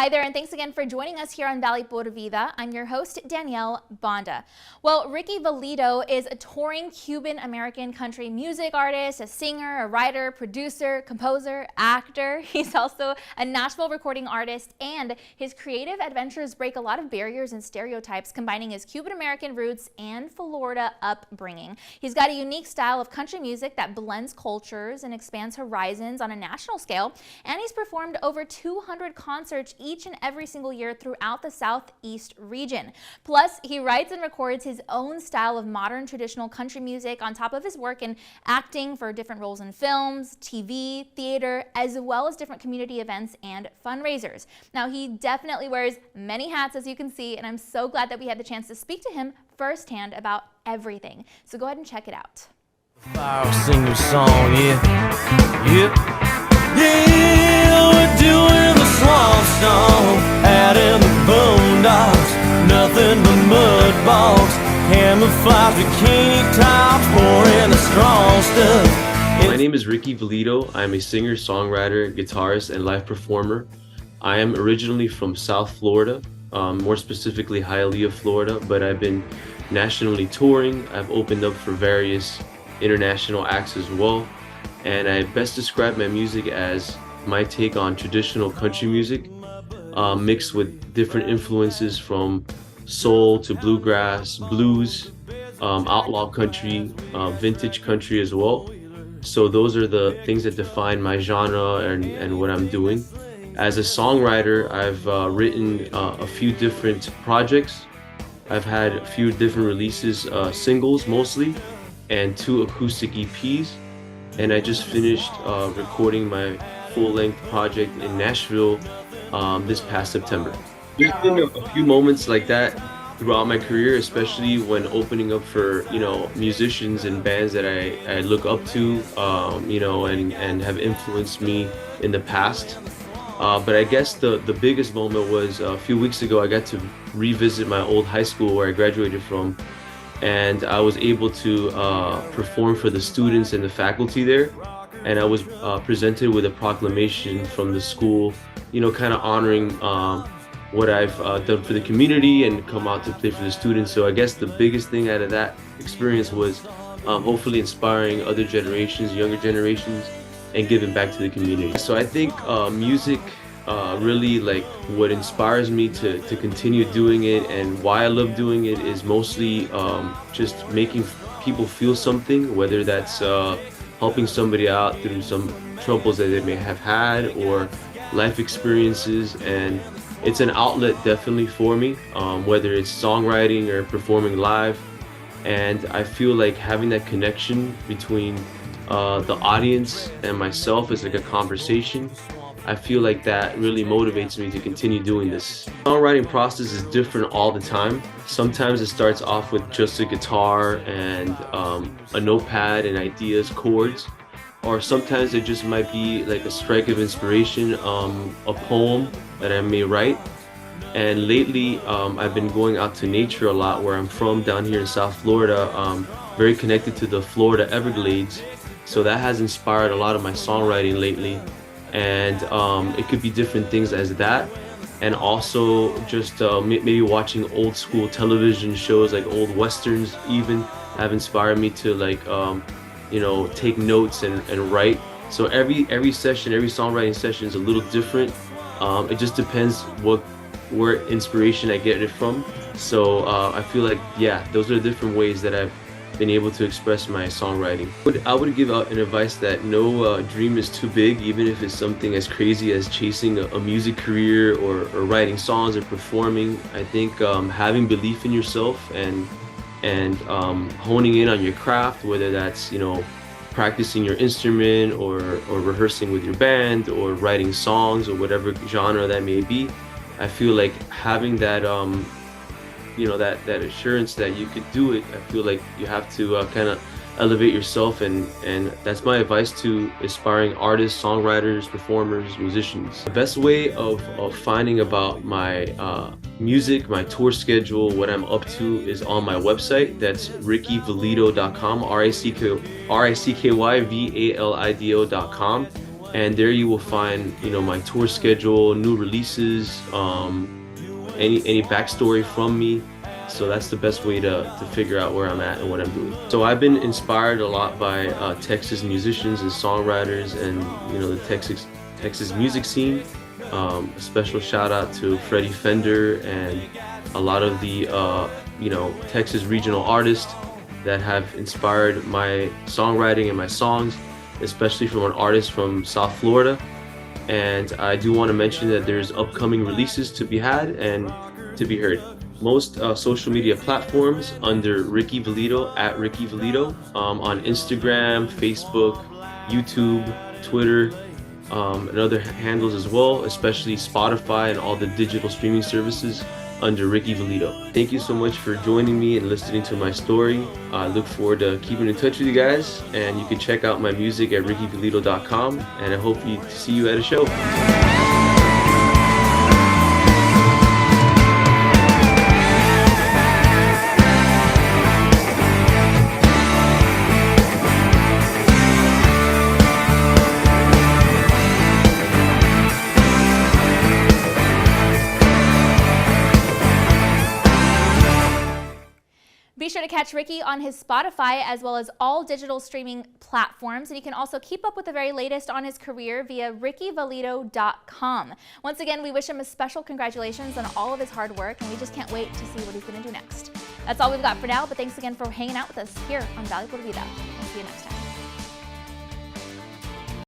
Hi there, and thanks again for joining us here on Valley por Vida. I'm your host, Danielle Banda. Well, Ricky Valido is a touring Cuban-American country music artist, a singer, a writer, producer, composer, actor. He's also a Nashville recording artist, and his creative adventures break a lot of barriers and stereotypes, combining his Cuban-American roots and Florida upbringing. He's got a unique style of country music that blends cultures and expands horizons on a national scale, and he's performed over 200 concerts each and every single year throughout the Southeast region. Plus, he writes and records his own style of modern traditional country music on top of his work in acting for different roles in films, TV, theater, as well as different community events and fundraisers. Now, he definitely wears many hats, as you can see, and I'm so glad that we had the chance to speak to him firsthand about everything. So go ahead and check it out. I'll sing your song, we're doing the swamp song out in the boondocks, nothing but mud balls, camouflage bikini tops, pouring the strong stuff. My name is Ricky Valido. I'm a singer, songwriter, guitarist, and live performer. I am originally from South Florida, more specifically Hialeah, Florida, but I've been nationally touring. I've opened up for various international acts as well, and I best describe my music as my take on traditional country music, mixed with different influences from soul to bluegrass, blues, outlaw country, vintage country as well. So those are the things that define my genre and what I'm doing. As a songwriter, I've written a few different projects. I've had a few different releases, singles mostly, and 2 acoustic EPs. And I just finished recording my full-length project in Nashville this past September. There's been a few moments like that throughout my career, especially when opening up for musicians and bands that I look up to, and have influenced me in the past. But I guess the biggest moment was a few weeks ago. I got to revisit my old high school where I graduated from, and I was able to perform for the students and the faculty there. And I was presented with a proclamation from the school, kind of honoring what I've done for the community and come out to play for the students. So I guess the biggest thing out of that experience was hopefully inspiring other generations, younger generations, and giving back to the community. So I think music really, like, what inspires me to continue doing it and why I love doing it is mostly just making people feel something, whether that's helping somebody out through some troubles that they may have had or life experiences. And it's an outlet definitely for me, whether it's songwriting or performing live. And I feel like having that connection between the audience and myself is like a conversation. I feel like that really motivates me to continue doing this. The songwriting process is different all the time. Sometimes it starts off with just a guitar and a notepad and ideas, chords, or sometimes it just might be like a strike of inspiration, a poem that I may write. And lately, I've been going out to nature a lot where I'm from, down here in South Florida, very connected to the Florida Everglades. So that has inspired a lot of my songwriting lately. And it could be different things as that, and also just maybe watching old school television shows like old westerns even have inspired me to take notes and write. So every session, every songwriting session is a little different. It just depends where inspiration I get it from. So I feel like, those are different ways that I've been able to express my songwriting. I would give out an advice that no dream is too big, even if it's something as crazy as chasing a music career or writing songs or performing. I think having belief in yourself and honing in on your craft, whether that's practicing your instrument or rehearsing with your band or writing songs or whatever genre that may be. I feel like having that that assurance that you could do it, I feel like you have to kind of elevate yourself, and that's my advice to aspiring artists, songwriters, performers, musicians. The best way of finding about my music, my tour schedule, what I'm up to is on my website. That's rickyvalido.com, RICKYVALIDO.com. and there you will find, you know, my tour schedule, new releases, any backstory from me. So that's the best way to figure out where I'm at and what I'm doing. So I've been inspired a lot by Texas musicians and songwriters, and you know, the Texas music scene. A special shout out to Freddie Fender and a lot of the you know, Texas regional artists that have inspired my songwriting and my songs, especially from an artist from South Florida. And I do want to mention that there's upcoming releases to be had and to be heard. Most social media platforms under Ricky Valido, at Ricky Valido, on Instagram, Facebook, YouTube, Twitter, and other handles as well, especially Spotify and all the digital streaming services under Ricky Valido. Thank you so much for joining me and listening to my story. I look forward to keeping in touch with you guys, and you can check out my music at rickyvalido.com, and I hope to see you at a show. Be sure to catch Ricky on his Spotify as well as all digital streaming platforms, and you can also keep up with the very latest on his career via rickyvalido.com. Once again, we wish him a special congratulations on all of his hard work, and we just can't wait to see what he's going to do next. That's all we've got for now, but thanks again for hanging out with us here on Valido Vida. We'll see you next time.